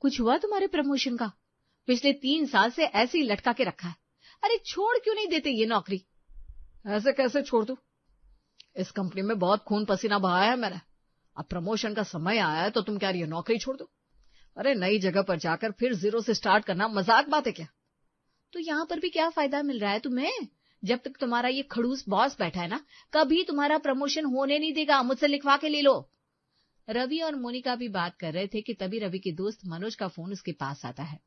कुछ हुआ तुम्हारे प्रमोशन का? पिछले 3 साल से ऐसे ही लटका के रखा है। अरे छोड़ क्यों नहीं देते ये नौकरी? ऐसे कैसे छोड़ दूं? इस कंपनी में बहुत खून पसीना बहाया है मैंने। अब प्रमोशन का समय आया है तो तुम कह रही हो नौकरी छोड़ दो? अरे नई जगह पर जाकर फिर जीरो से स्टार्ट करना मजाक बात है क्या? तो यहाँ पर भी क्या फायदा मिल रहा है तुम्हें? जब तक तुम्हारा ये खड़ूस बॉस बैठा है ना, कभी तुम्हारा प्रमोशन होने नहीं देगा। मुझसे लिखवा के ले लो। रवि और मोनिका भी बात कर रहे थे कि तभी रवि के दोस्त मनोज का फोन उसके पास आता है।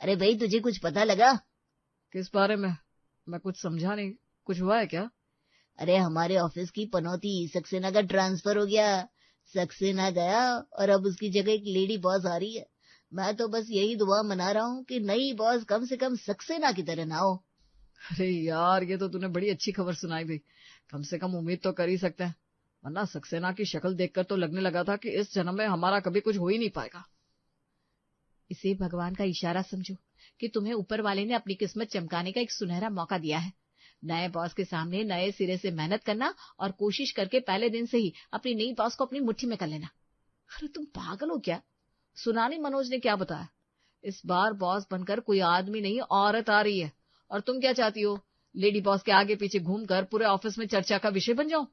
अरे भाई, तुझे कुछ पता लगा? किस बारे में? मैं कुछ समझा नहीं। कुछ हुआ है क्या? अरे हमारे ऑफिस की पनौती सक्सेना का ट्रांसफर हो गया। सक्सेना गया और अब उसकी जगह एक लेडी बॉस आ रही है। मैं तो बस यही दुआ मना रहा हूँ कि नई बॉस कम से कम सक्सेना की तरह ना हो। अरे यार, ये तो तूने बड़ी अच्छी खबर सुनाई भाई। कम से कम उम्मीद तो कर ही सकते हैं, वरना सक्सेना की शक्ल देखकर तो लगने लगा था कि इस जन्म में हमारा कभी कुछ हो ही नहीं पाएगा। इसे भगवान का इशारा समझो कि तुम्हें ऊपर वाले ने अपनी किस्मत चमकाने का एक सुनहरा मौका दिया है। नए बॉस के सामने नए सिरे से मेहनत करना और कोशिश करके पहले दिन से ही अपनी नई बॉस को अपनी मुट्ठी में कर लेना। अरे तुम पागल हो क्या? सुना नहीं मनोज ने क्या बताया? इस बार बॉस बनकर कोई आदमी नहीं औरत आ रही है। और तुम क्या चाहती हो? लेडी बॉस के आगे पीछे घूमकर पूरे ऑफिस में चर्चा का विषय बन जाओ?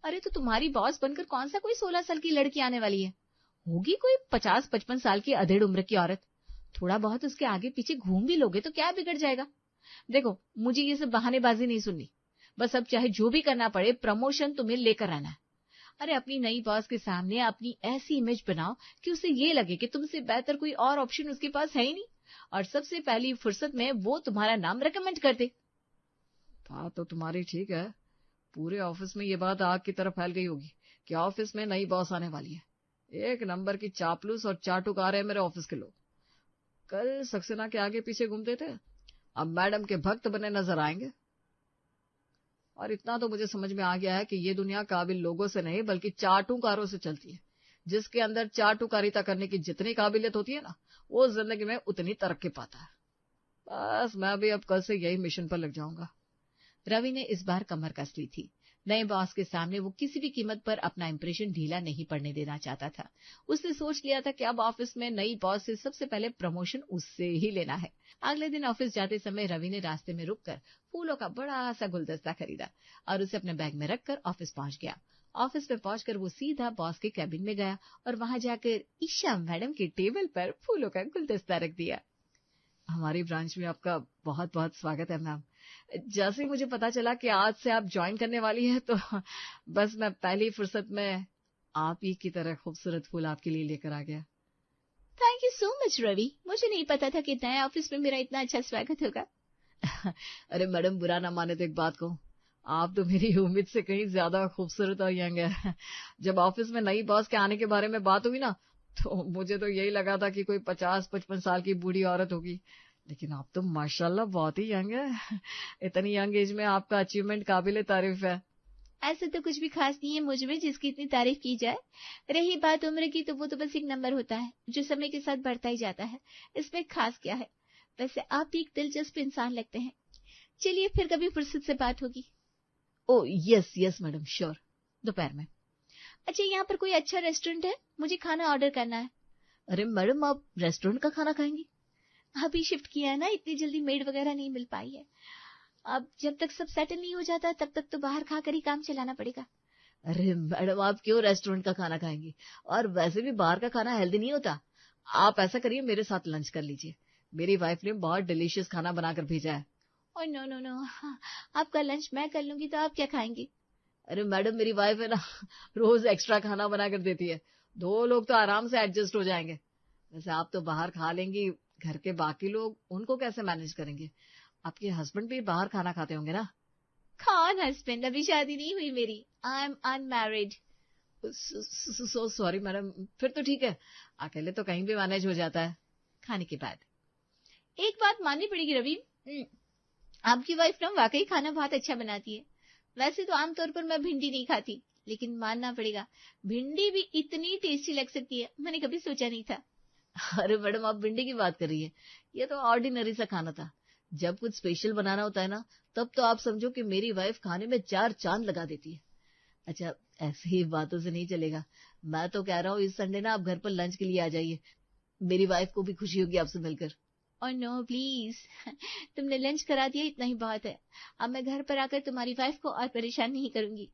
अरे तो तुम्हारी बॉस बनकर कौन सा कोई 16 साल की लड़की आने वाली है? होगी कोई 50-55 साल की अधेड़ उम्र की औरत। थोड़ा बहुत उसके आगे पीछे घूम भी लोगे तो क्या बिगड़ जाएगा? देखो, मुझे ये सब बहानेबाजी नहीं सुननी। बस अब चाहे जो भी करना पड़े, प्रमोशन तुम्हें लेकर आना है। अरे अपनी नई बॉस के सामने अपनी ऐसी इमेज बनाओ कि उसे ये लगे कि तुमसे बेहतर कोई और ऑप्शन उसके पास है ही नहीं, और सबसे पहली फुर्सत में वो तुम्हारा नाम रेकमेंड कर दे। बात तो तुम्हारी ठीक है। पूरे ऑफिस में ये बात आग की तरह फैल गई होगी कि ऑफिस में नई बॉस आने वाली है। एक नंबर की चापलूस और चाटुक आ रहे हैं मेरे ऑफिस के लोग। कल सक्सेना के आगे पीछे घूमते थे, अब मैडम के भक्त बने नजर आएंगे। और इतना तो मुझे समझ में आ गया है कि ये दुनिया काबिल लोगों से नहीं बल्कि चाटुकारों से चलती है। जिसके अंदर चाटुकारिता करने की जितनी काबिलियत होती है ना, वो जिंदगी में उतनी तरक्की पाता है। बस मैं भी अब कल से यही मिशन पर लग जाऊंगा। रवि ने इस बार कमर कस ली थी। नए बॉस के सामने वो किसी भी कीमत पर अपना इंप्रेशन ढीला नहीं पड़ने देना चाहता था। उसने सोच लिया था कि अब ऑफिस में नई बॉस से सबसे पहले प्रमोशन उससे ही लेना है। अगले दिन ऑफिस जाते समय रवि ने रास्ते में रुककर फूलों का बड़ा सा गुलदस्ता खरीदा और उसे अपने बैग में रखकर ऑफिस पहुंच गया। ऑफिस में पहुंचकर वो सीधा बॉस के कैबिन में गया और वहां जाकर ईशा मैडम के टेबल पर फूलों का गुलदस्ता रख दिया। हमारी ब्रांच में आपका बहुत बहुत स्वागत है मैम। जैसे ही मुझे पता चला कि आज से आप ज्वाइन करने वाली हैं तो बस मैं पहली फुर्सत में आप ही की तरह खूबसूरत फूल आपके लिए लेकर आ गया। Thank you so much Ravi. मुझे नहीं पता था कि नए ऑफिस में मेरा इतना अच्छा स्वागत होगा। अरे मैडम, बुरा ना माने तो एक बात कहूँ, आप तो मेरी उम्मीद से कहीं ज्यादा खूबसूरत और यंग है। जब ऑफिस में नई बॉस के आने के बारे में बात हुई ना, तो मुझे तो यही लगा था कि कोई 50-55 साल की बूढ़ी औरत होगी, लेकिन आप तो माशाल्लाह बहुत ही यंग है। इतनी यंग एज में आपका अचीवमेंट काबिले तारीफ है। ऐसा तो कुछ भी खास नहीं है मुझ में जिसकी इतनी तारीफ की जाए। रही बात उम्र की, तो वो तो बस एक नंबर होता है जो समय के साथ बढ़ता ही जाता है। इसमें खास क्या है? वैसे आप भी एक दिलचस्प इंसान लगते हैं। चलिए फिर कभी फुर्सत से बात होगी। Oh yes yes madam, sure, दोपहर में। अच्छा, यहाँ पर कोई अच्छा रेस्टोरेंट है? मुझे खाना ऑर्डर करना है। अरे मैडम, आप रेस्टोरेंट का खाना खाएंगी? अभी शिफ्ट किया है ना, इतनी जल्दी मेड वगैरह नहीं मिल पाई है। अब जब तक सब सेटल नहीं हो जाता तब तक तो बाहर खाकर ही काम चलाना पड़ेगा। अरे मैडम, आप क्यों रेस्टोरेंट का खाना खाएंगी? और वैसे भी बाहर का खाना हेल्दी नहीं होता। आप ऐसा करिए, मेरे साथ लंच कर लीजिए। मेरी वाइफ ने बहुत डिलीशियस खाना बनाकर भेजा है। ओह नो नो नो, आपका लंच मैं कर लूंगी तो आप क्या खाएंगे? अरे मैडम, मेरी वाइफ है ना, रोज एक्स्ट्रा खाना बनाकर देती है। 2 लोग तो आराम से एडजस्ट हो जाएंगे। वैसे आप तो बाहर खा लेंगी, घर के बाकी लोग उनको कैसे मैनेज करेंगे? आपके हस्बैंड भी बाहर खाना खाते होंगे ना? कौन हस्बैंड? अभी शादी नहीं हुई मेरी। I am unmarried. So sorry madam, फिर तो ठीक है, अकेले तो कहीं भी मैनेज हो जाता है। खाने के बाद एक बात माननी पड़ेगी रवि, आपकी वाइफ ना वाकई खाना बहुत अच्छा बनाती है। वैसे तो आमतौर पर मैं भिंडी नहीं खाती, लेकिन मानना पड़ेगा भिंडी भी इतनी टेस्टी लग सकती है, मैंने कभी सोचा नहीं था। अरे मैडम, आप भिंडी की बात कर रही है? ये तो ऑर्डिनरी सा खाना था। जब कुछ स्पेशल बनाना होता है ना, तब तो आप समझो कि मेरी वाइफ खाने में 4 चांद लगा देती है। अच्छा, ऐसे ही बातों से नहीं चलेगा। मैं तो कह रहा हूँ इस संडे ना आप घर पर लंच के लिए आ जाइए, मेरी वाइफ को भी खुशी होगी आपसे मिलकर। और नो प्लीज, तुमने लंच करा दिया इतना ही बहुत है। अब मैं घर पर आकर तुम्हारी वाइफ को और परेशान नहीं करूंगी।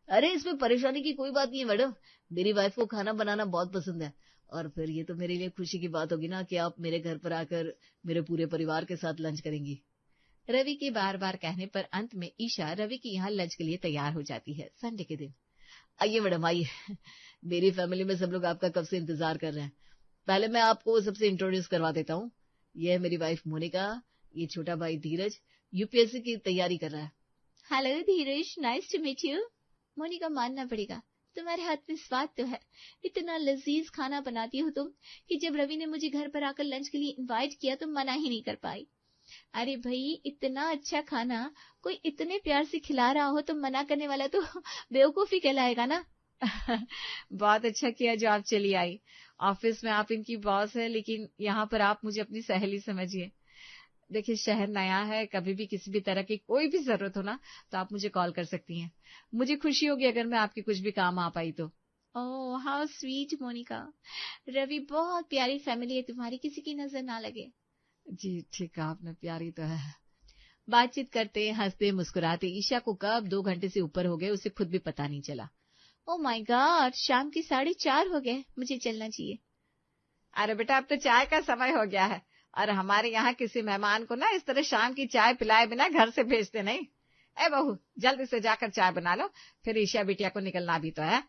अरे इसमें परेशानी की कोई बात नहीं है मैडम, मेरी वाइफ को खाना बनाना बहुत पसंद है, और फिर ये तो मेरे लिए खुशी की बात होगी ना कि आप मेरे घर पर आकर मेरे पूरे परिवार के साथ लंच करेंगी। रवि के बार बार कहने पर अंत में ईशा रवि के यहाँ लंच के लिए तैयार हो जाती है। संडे के दिन आइए मैडम आइए, मेरी फैमिली में सब लोग आपका कब से इंतजार कर रहे हैं। पहले मैं आपको सबसे इंट्रोड्यूस करवा देता हूँ, ये है मेरी वाइफ मोनिका, ये छोटा भाई धीरज यूपीएससी की तैयारी कर रहा है। Hello Dheeraj, nice to meet you. Monica, मानना पड़ेगा तुम्हारे हाथ में स्वाद तो है, इतना लजीज खाना बनाती हो तुम कि जब रवि ने मुझे घर पर आकर लंच के लिए इनवाइट किया तो मना ही नहीं कर पाई। अरे भाई, इतना अच्छा खाना कोई इतने प्यार से खिला रहा हो तो मना करने वाला तो बेवकूफी कहलाएगा ना। बहुत अच्छा किया जो आप चली आई। ऑफिस में आप इनकी बॉस है, लेकिन यहाँ पर आप मुझे अपनी सहेली समझिए। देखिए, शहर नया है, कभी भी किसी भी तरह की कोई भी जरूरत हो ना तो आप मुझे कॉल कर सकती हैं। मुझे खुशी होगी अगर मैं आपकी कुछ भी काम आ पाई तो। Oh how sweet Monica, Ravi बहुत प्यारी फैमिली है तुम्हारी, किसी की नजर ना लगे। जी ठीक है, आपने प्यारी तो है। बातचीत करते हंसते मुस्कुराते ईशा को कब 2 घंटे से ऊपर हो गए उसे खुद भी पता नहीं चला। ओह माय गॉड, शाम के 4:30 हो गए, मुझे चलना चाहिए। अरे बेटा, अब तो चाय का समय हो गया है, और हमारे यहाँ किसी मेहमान को ना इस तरह शाम की चाय पिलाए बिना घर से भेजते नहीं। ए बहू, जल्दी से जाकर चाय बना लो, फिर ईशा बिटिया को निकलना भी तो है।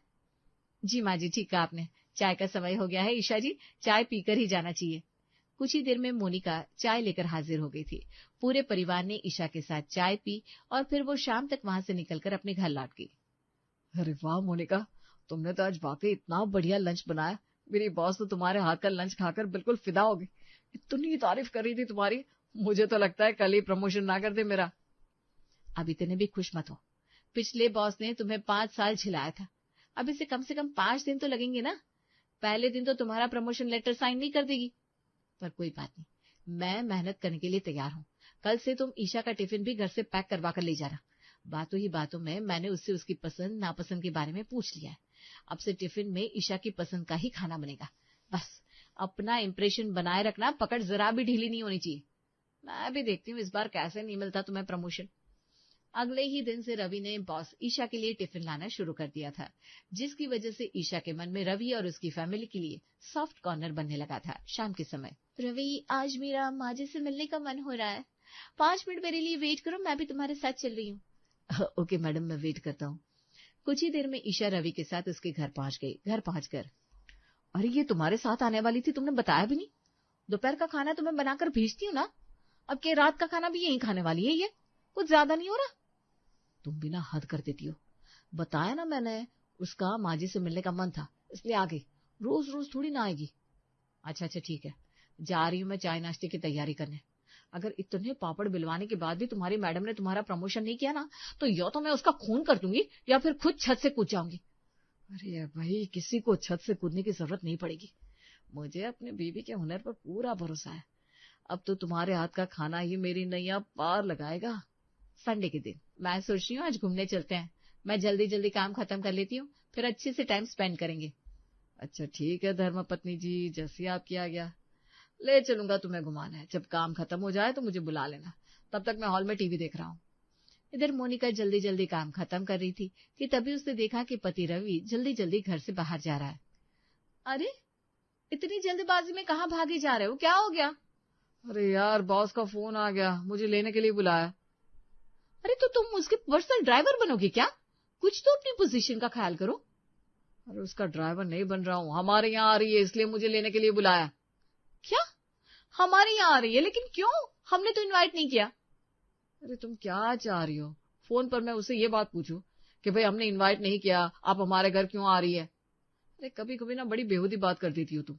जी माँ जी, ठीक है आपने, चाय का समय हो गया है ईशा जी, चाय पीकर ही जाना चाहिए। कुछ ही देर में मोनिका चाय लेकर हाजिर हो गई थी। पूरे परिवार ने ईशा के साथ चाय पी और फिर वो शाम तक वहां से निकलकर अपने घर लौट गई। अरे वाह मोनिका, तुमने तो आज वाकई इतना बढ़िया लंच बनाया। मेरी बॉस तो तुम्हारे हाथ का लंच खाकर बिल्कुल फिदा हो गई, इतनी तारीफ कर रही थी तुम्हारी। मुझे तो लगता है कल ही प्रमोशन ना कर दे मेरा। अब इतने भी खुश मत हो, पिछले बॉस ने तुम्हें 5 साल झिलाया था, अब इसे कम से कम 5 दिन तो लगेंगे ना। पहले दिन तो तुम्हारा प्रमोशन लेटर साइन नहीं कर देगी, पर कोई बात नहीं, मैं मेहनत करने के लिए तैयार हूँ। कल से तुम ईशा का टिफिन भी घर से पैक करवा कर ले जाना। बातों ही बातों में मैंने उससे उसकी पसंद नापसंद के बारे में पूछ लिया है। अब से टिफिन में ईशा की पसंद का ही खाना बनेगा। बस अपना इम्प्रेशन बनाए रखना, पकड़ जरा भी ढीली नहीं होनी चाहिए। मैं भी देखती हूँ इस बार कैसे नहीं मिलता तुम्हें प्रमोशन। अगले ही दिन से रवि ने बॉस ईशा के लिए टिफिन लाना शुरू कर दिया था, जिसकी वजह से ईशा के मन में रवि और उसकी फैमिली के लिए सॉफ्ट कॉर्नर बनने लगा था। शाम के समय, रवि आज मेरा माँ जी से मिलने का मन हो रहा है, 5 मिनट मेरे लिए वेट करो, मैं भी तुम्हारे साथ चल रही हूँ। ओके मैडम, मैं वेट करता हूँ। कुछ ही देर में ईशा रवि के साथ उसके घर पहुंच गई। घर पहुंचकर, अरे ये तुम्हारे साथ आने वाली थी, तुमने बताया भी नहीं। दोपहर का खाना तुम्हें बनाकर भेजती हूँ ना, अब के रात का खाना भी यहीं खाने वाली है, ये कुछ ज्यादा नहीं हो रहा? तुम भी ना हद कर देती हो। बताया ना मैंने, उसका माँ जी से मिलने का मन था इसलिए आ गई, रोज रोज थोड़ी ना आएगी। अच्छा ठीक है, जा रही हूँ मैं चाय नाश्ते की तैयारी करने। अगर इतने पापड़ बिलवाने के बाद भी तुम्हारी मैडम ने तुम्हारा प्रमोशन नहीं किया ना, तो या तो मैं उसका खून कर दूंगी या फिर खुद छत से कूद जाऊंगी। अरे भाई, किसी को छत से कूदने की जरूरत नहीं पड़ेगी, मुझे अपने बीवी के हुनर पर पूरा भरोसा है। अब तो तुम्हारे हाथ का खाना ही मेरी नैया पार लगाएगा। संडे के दिन मैं सोच रही हूँ आज घूमने चलते हैं। मैं जल्दी जल्दी काम खत्म कर लेती हूँ, फिर अच्छे से टाइम स्पेंड करेंगे। अच्छा ठीक है धर्मपत्नी जी, जैसी आपकी आज्ञा। ले चलूंगा तुम्हें घुमाने, जब काम खत्म हो जाए तो मुझे बुला लेना, तब तक मैं हॉल में टीवी देख रहा हूँ। इधर मोनिका जल्दी जल्दी काम खत्म कर रही थी कि तभी उसने देखा कि पति रवि जल्दी जल्दी घर से बाहर जा रहा है। अरे इतनी जल्दबाजी में कहाँ भागे जा रहे हो, क्या हो गया? अरे यार, बॉस का फोन आ गया, मुझे लेने के लिए बुलाया। अरे तो तुम उसके पर्सनल ड्राइवर बनोगे क्या? कुछ तो अपनी पोजीशन का ख्याल करो। अरे उसका ड्राइवर नहीं बन रहा हूँ, हमारे यहाँ आ रही है इसलिए मुझे लेने के लिए बुलाया। क्या हमारे यहाँ आ रही है? लेकिन क्यों, हमने तो इनवाइट नहीं किया। अरे तुम क्या चाह रही हो, फोन पर मैं उससे ये बात पूछूं कि भाई हमने इनवाइट नहीं किया, आप हमारे घर क्यों आ रही है? अरे कभी कभी ना बड़ी बेहूदी बात कर देती हो तुम।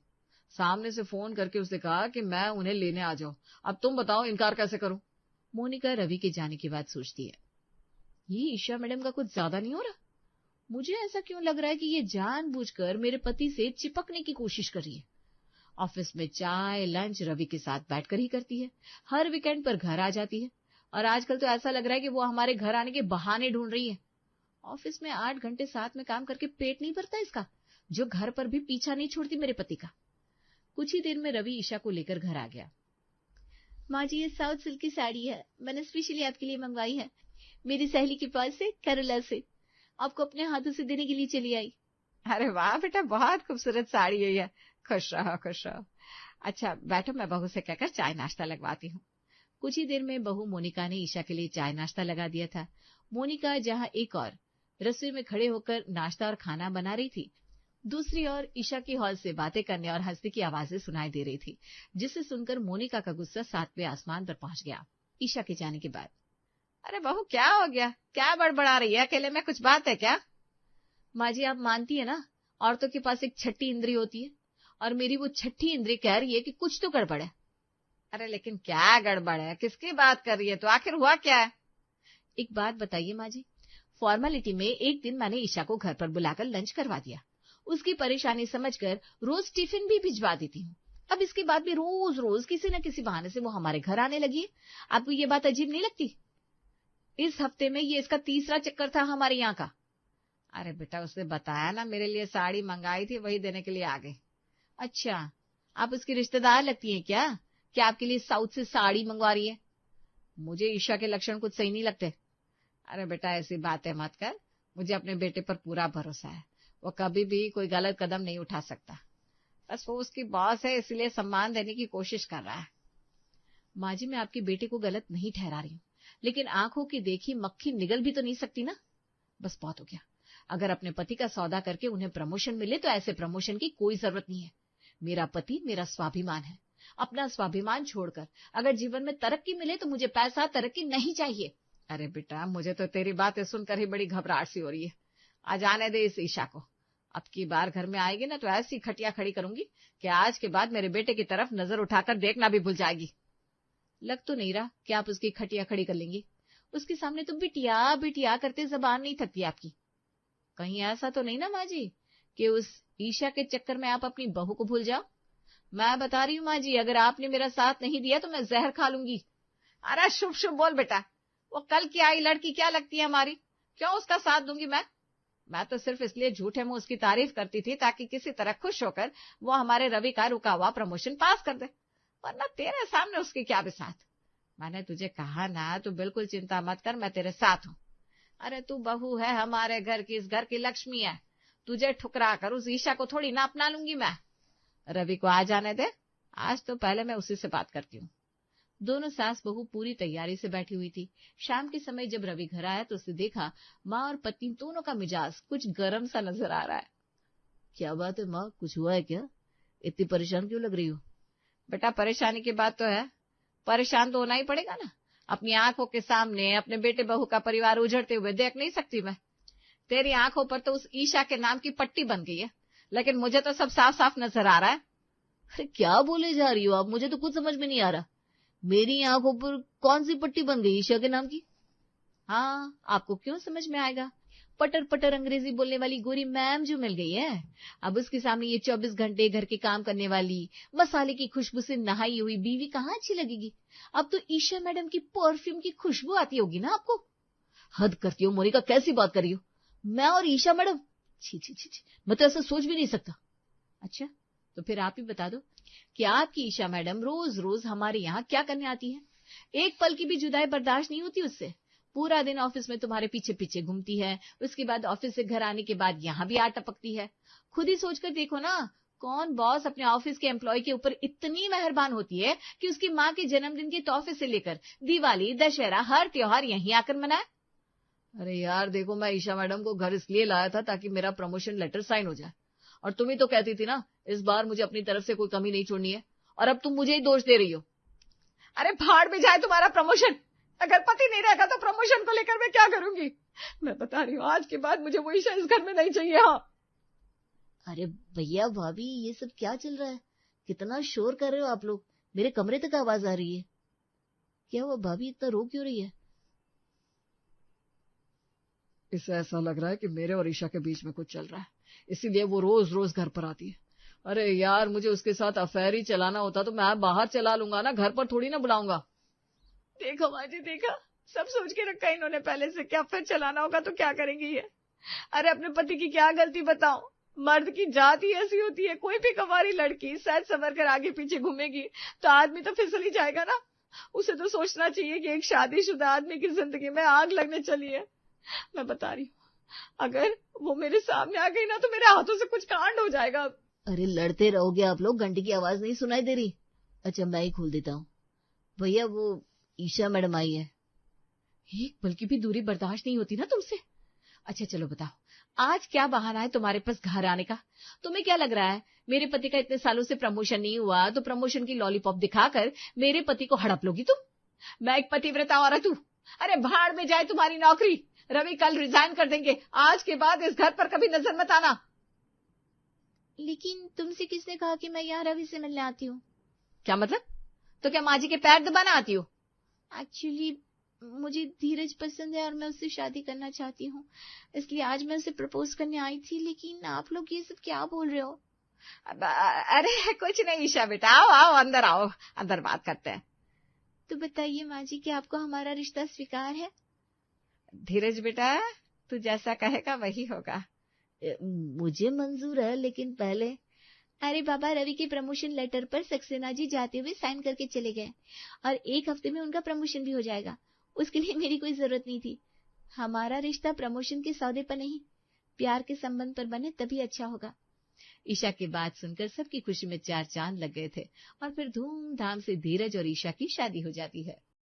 सामने से फोन करके उसने कहा कि मैं उन्हें लेने आ जाऊं, अब तुम बताओ इनकार कैसे करूं? मोनिका रवि के जाने की बात सोचती है, ये ईशा मैडम का कुछ ज्यादा नहीं हो रहा? मुझे ऐसा क्यों लग रहा है कि ये जानबूझकर मेरे पति से चिपकने की कोशिश कर रही है। ऑफिस में चाय लंच रवि के साथ बैठकर ही करती है, हर वीकेंड पर घर आ जाती है, और आजकल तो ऐसा लग रहा है कि वो हमारे घर आने के बहाने ढूंढ रही है। ऑफिस में 8 घंटे साथ में काम करके पेट नहीं भरता इसका, जो घर पर भी पीछा नहीं छोड़ती मेरे पति का। कुछ ही देर में रवि ईशा को लेकर घर आ गया। माँ जी, ये साउथ सिल्क की साड़ी है, मैंने स्पेशली आपके लिए मंगवाई है, मेरी सहेली के पास से, केरला से। आपको अपने हाथों से देने के लिए चली आई। अरे वाह बेटा, बहुत खूबसूरत साड़ी है ये। खुश रहो, खुश रहो। अच्छा बैठो, मैं बहू से कहकर चाय नाश्ता लगवाती हूँ। कुछ ही देर में बहू मोनिका ने ईशा के लिए चाय नाश्ता लगा दिया था। मोनिका जहाँ एक और रसोई में खड़े होकर नाश्ता और खाना बना रही थी, दूसरी ओर ईशा की हॉल से बातें करने और हंसने की आवाजें सुनाई दे रही थी, जिसे सुनकर मोनिका का गुस्सा 7वें आसमान पर पहुंच गया। ईशा के जाने के बाद, अरे बहू क्या हो गया, क्या बड़बड़ा रही है, अकेले में कुछ बात है क्या? माँ जी, आप मानती है ना, औरतों के पास एक छठी इंद्री होती है, और मेरी वो छठी इंद्री कह रही है कि कुछ तो गड़बड़ है। अरे लेकिन क्या गड़बड़ है, किसकी बात कर रही है, तो आखिर हुआ क्या है? एक बात बताइए माँ जी, फॉर्मेलिटी में एक दिन मैंने ईशा को घर पर बुलाकर लंच करवा दिया, उसकी परेशानी समझकर रोज टिफिन भी भिजवा देती हूँ। अब इसके बाद भी रोज रोज किसी न किसी बहाने से वो हमारे घर आने लगी है। आपको ये बात अजीब नहीं लगती? इस हफ्ते में ये इसका 3रा चक्कर था हमारे यहाँ का। अरे बेटा, उसने बताया ना मेरे लिए साड़ी मंगाई थी, वही देने के लिए आ गई। अच्छा, आप उसकी रिश्तेदार लगती हैं क्या, कि आपके लिए साउथ से साड़ी मंगवा रही है? मुझे ईशा के लक्षण कुछ सही नहीं लगते। अरे बेटा, ऐसी बातें मत कर, मुझे अपने बेटे पर पूरा भरोसा है, वो कभी भी कोई गलत कदम नहीं उठा सकता। बस वो उसकी बॉस है, इसलिए सम्मान देने की कोशिश कर रहा है। माँ जी, मैं आपके बेटे को गलत नहीं ठहरा रही हूँ, लेकिन आंखों की देखी मक्खी निगल भी तो नहीं सकती ना। बस बहुत हो गया। अगर अपने पति का सौदा करके उन्हें प्रमोशन मिले तो ऐसे प्रमोशन की कोई जरूरत नहीं है। मेरा पति मेरा स्वाभिमान है। अपना स्वाभिमान छोड़कर अगर जीवन में तरक्की मिले तो मुझे पैसा, तरक्की नहीं चाहिए। अरे बेटा, मुझे तो तेरी बातें सुनकर ही बड़ी घबराहट सी हो रही है। आज आने दे इस ईशा को। अब की बार घर में आएगी ना तो ऐसी खटिया खड़ी करूंगी कि आज के बाद मेरे बेटे की तरफ नजर उठाकर देखना भी भूल जाएगी। लग तो नहीं रहा कि आप उसकी खटिया खड़ी कर लेंगी। उसके सामने तो बिटिया बिटिया करते जबान नहीं थकती आपकी। कहीं ऐसा तो नहीं ना माँ जी कि उस ईशा के चक्कर में आप अपनी बहू को भूल जाओ? मैं बता रही हूँ माँ जी, अगर आपने मेरा साथ नहीं दिया तो मैं जहर खा लूंगी। अरे शुभ शुभ बोल बेटा, वो कल की आई लड़की क्या लगती है हमारी, क्यों उसका साथ दूंगी मैं तो सिर्फ इसलिए झूठे मुंह उसकी तारीफ करती थी ताकि किसी तरह खुश होकर वो हमारे रवि का रुका हुआ प्रमोशन पास कर दे, वरना तेरे सामने उसकी क्या बिसात। मैंने तुझे कहा ना, तू बिल्कुल चिंता मत कर, मैं तेरे साथ हूँ। अरे तू बहू है हमारे घर की, इस घर की लक्ष्मी है, तुझे ठुकरा कर उस ईशा को थोड़ी ना अपना लूंगी मैं। रवि को आ जाने दे, आज तो पहले मैं उसी से बात करती हूँ। दोनों सास बहू पूरी तैयारी से बैठी हुई थी। शाम के समय जब रवि घर आया तो उसने देखा माँ और पत्नी दोनों का मिजाज कुछ गर्म सा नजर आ रहा है। क्या बात है माँ, कुछ हुआ है क्या? इतनी परेशान क्यों लग रही हो? बेटा परेशानी की बात तो है, परेशान तो होना ही पड़ेगा ना। अपनी आंखों के सामने अपने बेटे बहू का परिवार उजड़ते हुए देख नहीं सकती मैं। तेरी आंखों पर तो उस ईशा के नाम की पट्टी बन गई है, लेकिन मुझे तो सब साफ साफ नजर आ रहा है। अरे क्या बोले जा रही हो आप, मुझे तो कुछ समझ में नहीं आ रहा। मेरी आंखों पर कौन सी पट्टी बन गई ईशा के नाम की? हाँ, आपको क्यों समझ में आएगा? पटर पटर अंग्रेजी बोलने वाली गोरी मैम जो मिल गई है, अब उसके सामने ये 24 घंटे घर के काम करने वाली मसाले की खुशबू से नहाई हुई बीवी कहाँ अच्छी लगेगी? अब तो ईशा मैडम की परफ्यूम की खुशबू आती होगी ना आपको। हद करती हो मोनिका, कैसी बात कर रही हो? मैं और ईशा मैडम, छी छी छी छी, मैं तो ऐसा सोच भी नहीं सकता। अच्छा, तो फिर आप ही बता दो कि आपकी ईशा मैडम रोज रोज हमारे यहाँ क्या करने आती है? एक पल की भी जुदाई बर्दाश्त नहीं होती उससे। पूरा दिन ऑफिस में तुम्हारे पीछे पीछे घूमती है, उसके बाद ऑफिस से घर आने के बाद यहाँ भी आ टपकती है। खुद ही सोचकर देखो ना, कौन बॉस अपने ऑफिस के एम्प्लॉय के ऊपर इतनी मेहरबान होती है कि उसकी माँ के जन्मदिन के तोहफे से लेकर दिवाली, दशहरा, हर त्योहार यहीं आकर मनाए। अरे यार देखो, मैं ईशा मैडम को घर इसलिए लाया था ताकि मेरा प्रमोशन लेटर साइन हो जाए, और तुम ही तो कहती थी ना इस बार मुझे अपनी तरफ से कोई कमी नहीं छोड़नी है, और अब तुम मुझे ही दोष दे रही हो। अरे भाड़ में जाए तुम्हारा प्रमोशन, अगर पति नहीं रहेगा तो प्रमोशन को लेकर मैं क्या करूंगी। मैं बता रही हूँ, आज के बाद मुझे वो ईशा इस घर में नहीं चाहिए। हाँ। अरे भैया भाभी, ये सब क्या चल रहा है? कितना शोर कर रहे हो आप लोग, मेरे कमरे तक आवाज आ रही है। क्या हुआ भाभी, इतना रो क्यों रही है? इसे ऐसा लग रहा है कि मेरे और ईशा के बीच में कुछ चल रहा है, इसीलिए वो रोज रोज घर पर आती है। अरे यार, मुझे उसके साथ अफेयर ही चलाना होता तो मैं बाहर चला लूंगा ना, घर पर थोड़ी ना बुलाऊंगा। देखो माँ जी, देखा, सब सोच के रखा इन्होंने पहले से, क्या अफेयर चलाना होगा तो क्या करेंगी ये। अरे अपने पति की क्या गलती बताओ, मर्द की जात ही ऐसी होती है, कोई भी कुंवारी लड़की सहज संवर कर आगे पीछे घूमेगी तो आदमी तो फिसल ही जाएगा ना। उसे तो सोचना चाहिए कि एक शादीशुदा आदमी की जिंदगी में आग लगने चली है। मैं बता रही हूँ, अगर वो मेरे सामने आ गई ना तो मेरे हाथों से कुछ कांड हो जाएगा। अरे लड़ते रहोगे आप लोग, घंटी की आवाज नहीं सुनाई दे रही? अच्छा मैं ही खोल देता हूँ। भैया वो ईशा मैडम आई है। एक पल की भी दूरी बर्दाश्त नहीं होती ना तुमसे। अच्छा चलो बताओ, आज क्या बहाना है तुम्हारे पास घर आने का? तुम्हें क्या लग रहा है मेरे पति का इतने सालों से प्रमोशन नहीं हुआ तो प्रमोशन की लॉलीपॉप दिखाकर मेरे पति को हड़प लोगी तुम? मैं एक पतिव्रता औरत हूँ। अरे भाड़ में जाए तुम्हारी नौकरी। रवि कल रिजाइन कर देंगे, आज के बाद इस घर पर कभी नजर मत आना। लेकिन तुमसे किसने कहा कि मैं यहाँ रवि से मिलने आती हूँ? क्या मतलब? तो क्या माँ जी के पैर दबाना आती हो? एक्चुअली मुझे धीरज पसंद है और मैं उससे शादी करना चाहती हूँ, इसलिए आज मैं उसे प्रपोज करने आई थी। लेकिन आप लोग ये सब क्या बोल रहे हो? अरे कुछ नहीं ईशा बेटा, आओ आओ अंदर आओ, अंदर बात करते हैं। तो बताइए माँ जी कि आपको हमारा रिश्ता स्वीकार है? धीरज बेटा, तू जैसा कहेगा वही होगा। मुझे मंजूर है, लेकिन पहले अरे बाबा, रवि के प्रमोशन लेटर पर सक्सेना जी जाते हुए साइन करके चले गए और एक हफ्ते में उनका प्रमोशन भी हो जाएगा। उसके लिए मेरी कोई जरूरत नहीं थी। हमारा रिश्ता प्रमोशन के सौदे पर नहीं, प्यार के संबंध पर बने तभी अच्छा होगा। ईशा की बात सुनकर सबकी खुशी में चार चांद लग गए थे और फिर धूमधाम से धीरज और ईशा की शादी हो जाती है।